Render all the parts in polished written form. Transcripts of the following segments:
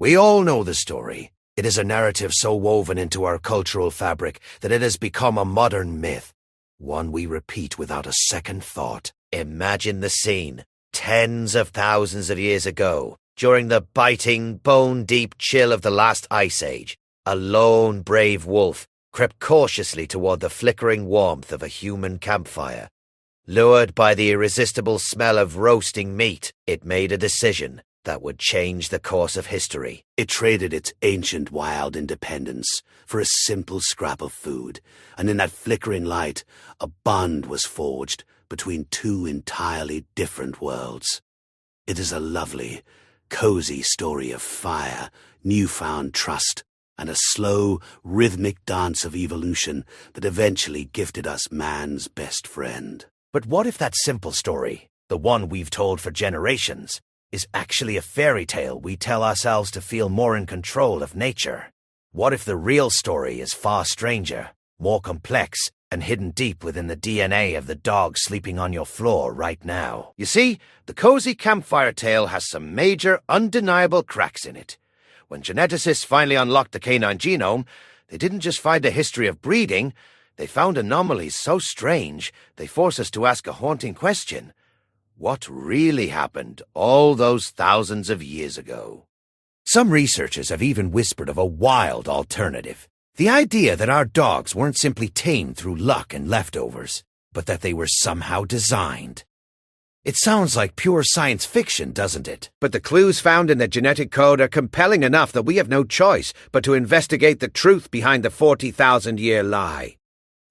We all know the story. It is a narrative so woven into our cultural fabric that it has become a modern myth, one we repeat without a second thought. Imagine the scene. Tens of thousands of years ago, during the biting, bone-deep chill of the last ice age, a lone, brave wolf crept cautiously toward the flickering warmth of a human campfire. Lured by the irresistible smell of roasting meat, it made a decision that would change the course of history. It traded its ancient wild independence for a simple scrap of food, and in that flickering light, a bond was forged between two entirely different worlds. It is a lovely, cozy story of fire, newfound trust, and a slow, rhythmic dance of evolution that eventually gifted us man's best friend. But what if that simple story, the one we've told for generations, is actually a fairy tale we tell ourselves to feel more in control of nature? What if the real story is far stranger, more complex, and hidden deep within the DNA of the dog sleeping on your floor right now? You see, the cozy campfire tale has some major, undeniable cracks in it. When geneticists finally unlocked the canine genome, they didn't just find a history of breeding, they found anomalies so strange they force us to ask a haunting question. What really happened all those thousands of years ago? Some researchers have even whispered of a wild alternative. The idea that our dogs weren't simply tamed through luck and leftovers, but that they were somehow designed. It sounds like pure science fiction, doesn't it? But the clues found in the genetic code are compelling enough that we have no choice but to investigate the truth behind the 40,000-year lie.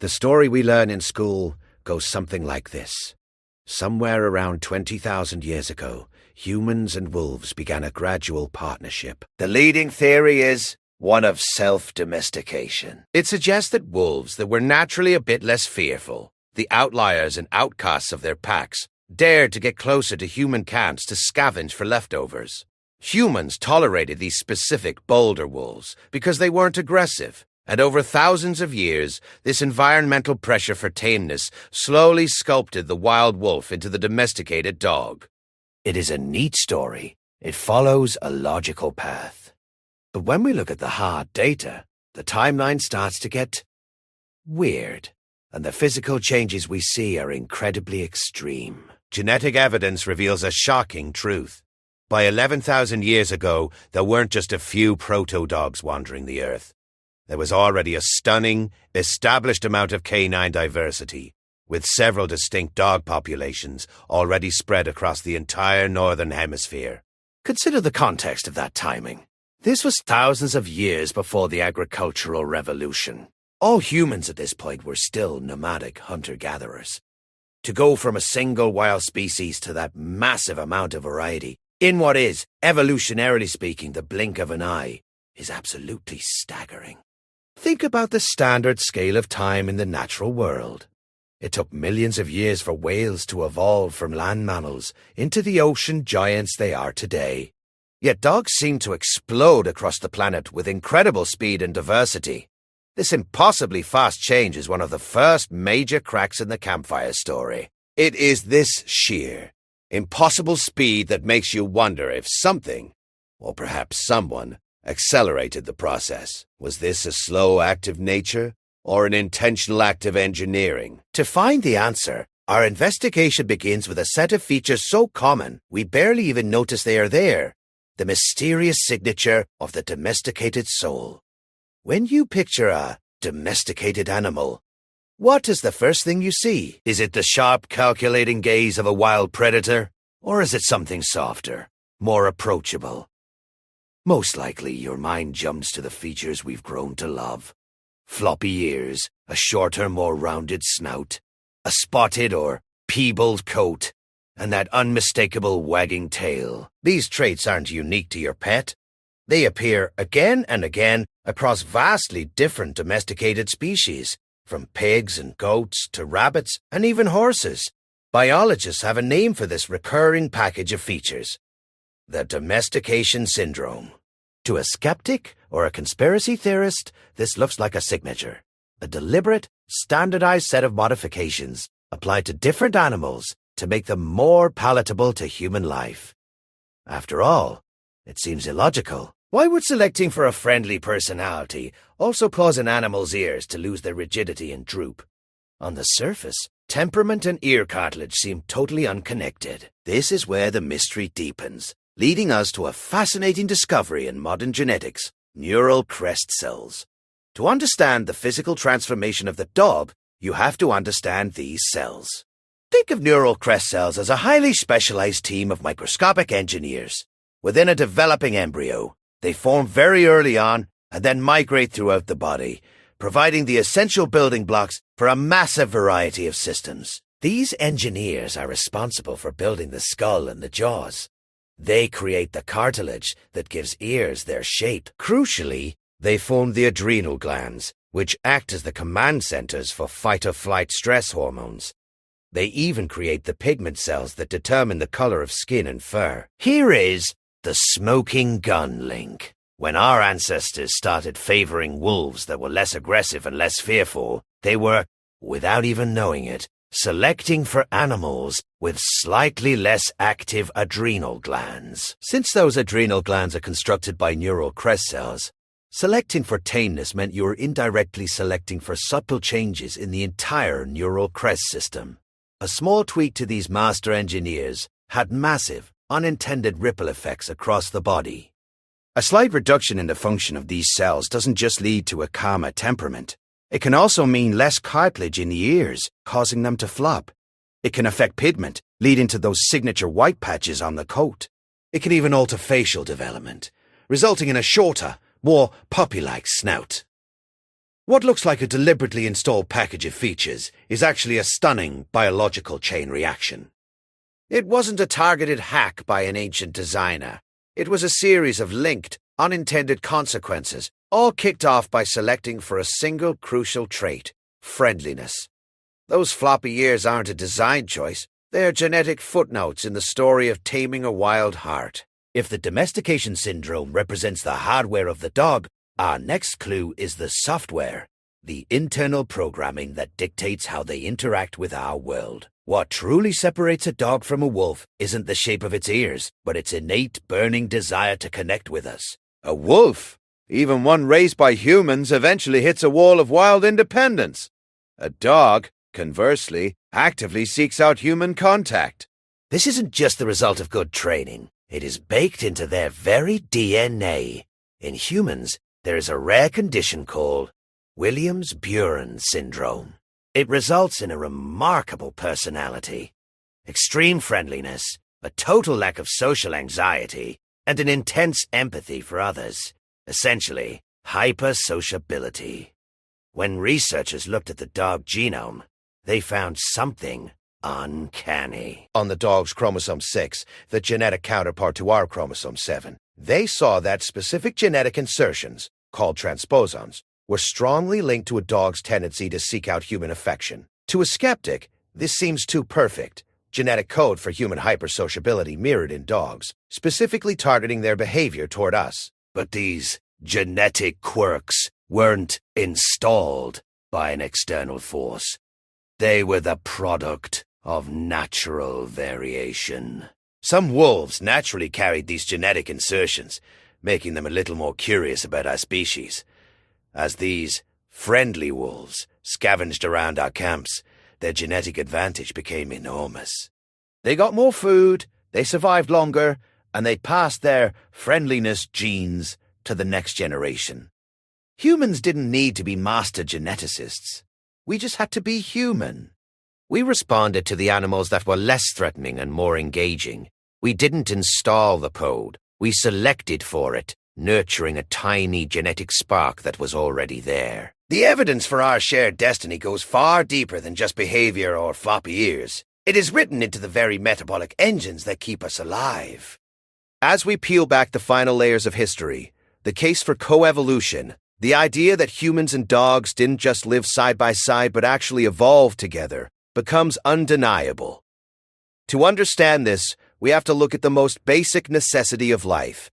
The story we learn in school goes something like this. Somewhere around 20,000 years ago, humans and wolves began a gradual partnership. The leading theory is one of self-domestication. It suggests that wolves that were naturally a bit less fearful, the outliers and outcasts of their packs, dared to get closer to human camps to scavenge for leftovers. Humans tolerated these specific bolder wolves because they weren't aggressive. And over thousands of years, this environmental pressure for tameness slowly sculpted the wild wolf into the domesticated dog. It is a neat story. It follows a logical path. But when we look at the hard data, the timeline starts to get weird, and the physical changes we see are incredibly extreme. Genetic evidence reveals a shocking truth. By 11,000 years ago, there weren't just a few proto-dogs wandering the earth. There was already a stunning, established amount of canine diversity, with several distinct dog populations already spread across the entire northern hemisphere. Consider the context of that timing. This was thousands of years before the agricultural revolution. All humans at this point were still nomadic hunter-gatherers. To go from a single wild species to that massive amount of variety, in what is, evolutionarily speaking, the blink of an eye, is absolutely staggering. Think about the standard scale of time in the natural world. It took millions of years for whales to evolve from land mammals into the ocean giants they are today. Yet dogs seem to explode across the planet with incredible speed and diversity. This impossibly fast change is one of the first major cracks in the campfire story. It is this sheer, impossible speed that makes you wonder if something, or perhaps someone, accelerated the process. Was this a slow act of nature or an intentional act of engineering? To find the answer, our investigation begins with a set of features so common we barely even notice they are there. The mysterious signature of the domesticated soul. When you picture a domesticated animal, what is the first thing you see? Is it the sharp, calculating gaze of a wild predator? Or is it something softer, more approachable? Most likely, your mind jumps to the features we've grown to love. Floppy ears, a shorter, more rounded snout, a spotted or peebled coat, and that unmistakable wagging tail. These traits aren't unique to your pet. They appear again and again across vastly different domesticated species, from pigs and goats to rabbits and even horses. Biologists have a name for this recurring package of features: the Domestication Syndrome. To a skeptic or a conspiracy theorist, this looks like a signature, a deliberate, standardized set of modifications applied to different animals to make them more palatable to human life. After all, it seems illogical. Why would selecting for a friendly personality also cause an animal's ears to lose their rigidity and droop? On the surface, temperament and ear cartilage seem totally unconnected. This is where the mystery deepens, leading us to a fascinating discovery in modern genetics: neural crest cells. To understand the physical transformation of the dog, you have to understand these cells. Think of neural crest cells as a highly specialized team of microscopic engineers. Within a developing embryo, they form very early on and then migrate throughout the body, providing the essential building blocks for a massive variety of systems. These engineers are responsible for building the skull and the jaws. They create the cartilage that gives ears their shape. Crucially, they form the adrenal glands, which act as the command centers for fight-or-flight stress hormones. They even create the pigment cells that determine the color of skin and fur. Here is the smoking gun link. When our ancestors started favoring wolves that were less aggressive and less fearful, they were, without even knowing it, selecting for animals with slightly less active adrenal glands. Since those adrenal glands are constructed by neural crest cells, selecting for tameness meant you were indirectly selecting for subtle changes in the entire neural crest system. A small tweak to these master engineers had massive, unintended ripple effects across the body. A slight reduction in the function of these cells doesn't just lead to a calmer temperament. It can also mean less cartilage in the ears, causing them to flop. It can affect pigment, leading to those signature white patches on the coat. It can even alter facial development, resulting in a shorter, more puppy-like snout. What looks like a deliberately installed package of features is actually a stunning biological chain reaction. It wasn't a targeted hack by an ancient designer. It was a series of linked, unintended consequences, all kicked off by selecting for a single crucial trait: friendliness. Those floppy ears aren't a design choice. They are genetic footnotes in the story of taming a wild heart. If the Domestication Syndrome represents the hardware of the dog, our next clue is the software, the internal programming that dictates how they interact with our world. What truly separates a dog from a wolf isn't the shape of its ears, but its innate, burning desire to connect with us. A wolf, even one raised by humans, eventually hits a wall of wild independence. A dog, conversely, actively seeks out human contact. This isn't just the result of good training. It is baked into their very DNA. In humans, there is a rare condition called Williams-Beuren Syndrome. It results in a remarkable personality, extreme friendliness, a total lack of social anxiety, and an intense empathy for others. Essentially, hypersociability. When researchers looked at the dog genome, they found something uncanny. On the dog's chromosome 6, the genetic counterpart to our chromosome 7, they saw that specific genetic insertions, called transposons, were strongly linked to a dog's tendency to seek out human affection. To a skeptic, this seems too perfect. Genetic code for human hypersociability mirrored in dogs, specifically targeting their behavior toward us. But these genetic quirks weren't installed by an external force. They were the product of natural variation. Some wolves naturally carried these genetic insertions, making them a little more curious about our species. As these friendly wolves scavenged around our camps, their genetic advantage became enormous. They got more food, they survived longer, and they passed their friendliness genes to the next generation. Humans didn't need to be master geneticists. We just had to be human. We responded to the animals that were less threatening and more engaging. We didn't install the code. We selected for it, nurturing a tiny genetic spark that was already there. The evidence for our shared destiny goes far deeper than just behavior or floppy ears. It is written into the very metabolic engines that keep us alive. As we peel back the final layers of history, the case for coevolution, the idea that humans and dogs didn't just live side by side but actually evolved together, becomes undeniable. To understand this, we have to look at the most basic necessity of life: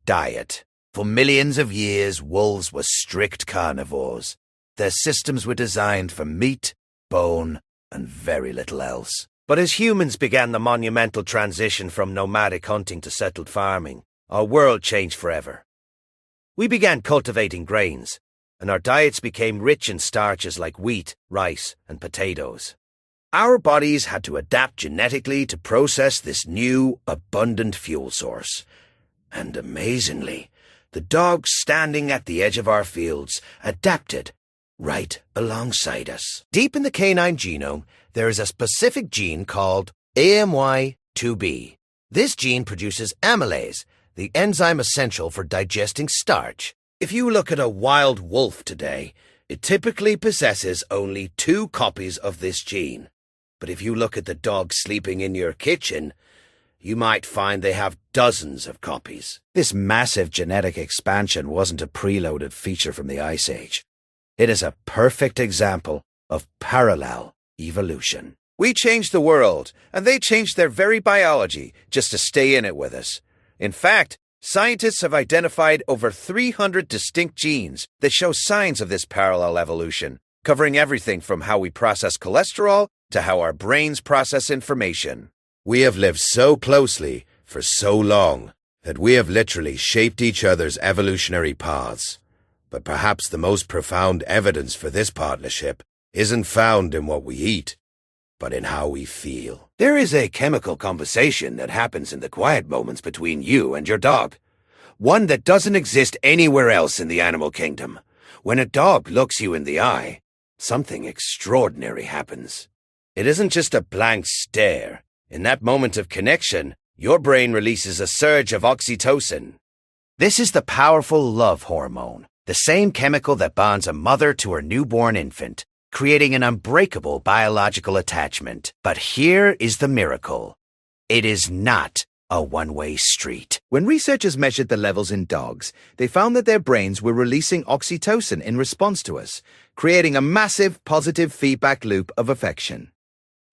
diet. For millions of years, wolves were strict carnivores. Their systems were designed for meat, bone, and very little else. But as humans began the monumental transition from nomadic hunting to settled farming, our world changed forever. We began cultivating grains, and our diets became rich in starches like wheat, rice, and potatoes. Our bodies had to adapt genetically to process this new, abundant fuel source. And amazingly, the dogs standing at the edge of our fields adapted right alongside us. Deep in the canine genome, there is a specific gene called AMY2B. This gene produces amylase, the enzyme essential for digesting starch. If you look at a wild wolf today, it typically possesses only 2 copies of this gene. But if you look at the dog sleeping in your kitchen, you might find they have dozens of copies. This massive genetic expansion wasn't a preloaded feature from the Ice Age. It is a perfect example of parallel evolution. We changed the world, and they changed their very biology just to stay in it with us. In fact, scientists have identified over 300 distinct genes that show signs of this parallel evolution, covering everything from how we process cholesterol to how our brains process information. We have lived so closely for so long that we have literally shaped each other's evolutionary paths. But perhaps the most profound evidence for this partnership isn't found in what we eat, but in how we feel. There is a chemical conversation that happens in the quiet moments between you and your dog. One that doesn't exist anywhere else in the animal kingdom. When a dog looks you in the eye, something extraordinary happens. It isn't just a blank stare. In that moment of connection, your brain releases a surge of oxytocin. This is the powerful love hormone, the same chemical that bonds a mother to her newborn infant, creating an unbreakable biological attachment. But here is the miracle. It is not a one-way street. When researchers measured the levels in dogs, they found that their brains were releasing oxytocin in response to us, creating a massive positive feedback loop of affection.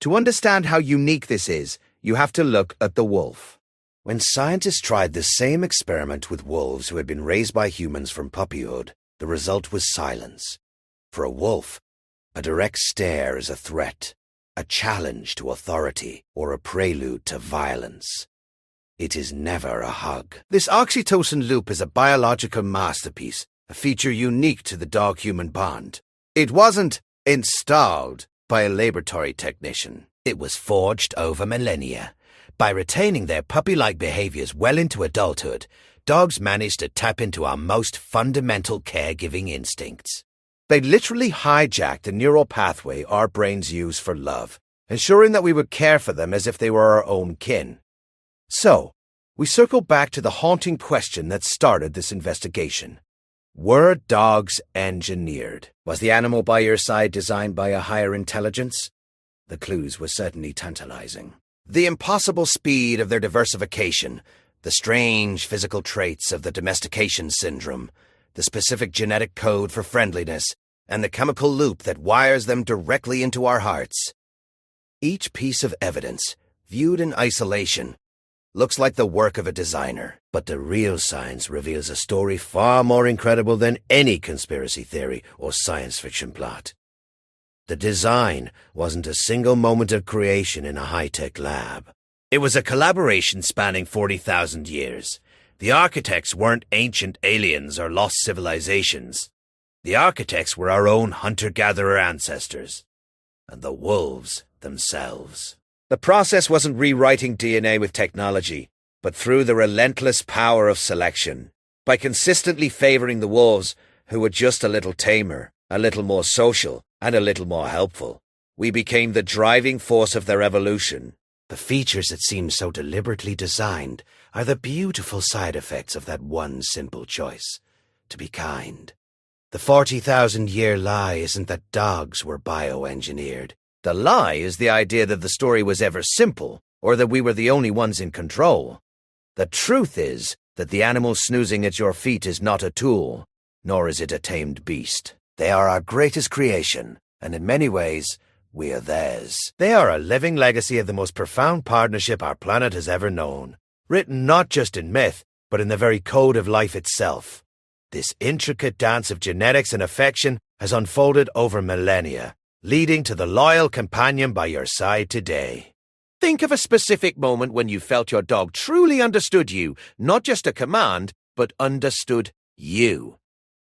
To understand how unique this is, you have to look at the wolf. When scientists tried the same experiment with wolves who had been raised by humans from puppyhood, the result was silence. For a wolf, a direct stare is a threat, a challenge to authority, or a prelude to violence. It is never a hug. This oxytocin loop is a biological masterpiece, a feature unique to the dog-human bond. It wasn't installed by a laboratory technician. It was forged over millennia. By retaining their puppy-like behaviors well into adulthood, dogs managed to tap into our most fundamental caregiving instincts. They literally hijacked the neural pathway our brains use for love, ensuring that we would care for them as if they were our own kin. So, we circle back to the haunting question that started this investigation. Were dogs engineered? Was the animal by your side designed by a higher intelligence? The clues were certainly tantalizing. The impossible speed of their diversification, the strange physical traits of the Domestication Syndrome, the specific genetic code for friendliness, and the chemical loop that wires them directly into our hearts. Each piece of evidence, viewed in isolation, looks like the work of a designer, but the real science reveals a story far more incredible than any conspiracy theory or science fiction plot. The design wasn't a single moment of creation in a high-tech lab. It was a collaboration spanning 40,000 years. The architects weren't ancient aliens or lost civilizations. The architects were our own hunter-gatherer ancestors, and the wolves themselves. The process wasn't rewriting DNA with technology, but through the relentless power of selection. By consistently favoring the wolves, who were just a little tamer, a little more social, and a little more helpful, we became the driving force of their evolution. The features that seem so deliberately designed are the beautiful side effects of that one simple choice: to be kind. The 40,000-year lie isn't that dogs were bioengineered. The lie is the idea that the story was ever simple, or that we were the only ones in control. The truth is that the animal snoozing at your feet is not a tool, nor is it a tamed beast. They are our greatest creation, and in many ways, we are theirs. They are a living legacy of the most profound partnership our planet has ever known, written not just in myth, but in the very code of life itself. This intricate dance of genetics and affection has unfolded over millennia, leading to the loyal companion by your side today. Think of a specific moment when you felt your dog truly understood you, not just a command, but understood You.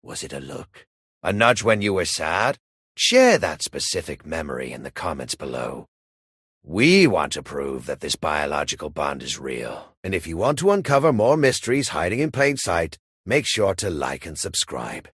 Was it a look? A nudge when you were sad? Share that specific memory in the comments below. We want to prove that this biological bond is real. And if you want to uncover more mysteries hiding in plain sight, make sure to like and subscribe.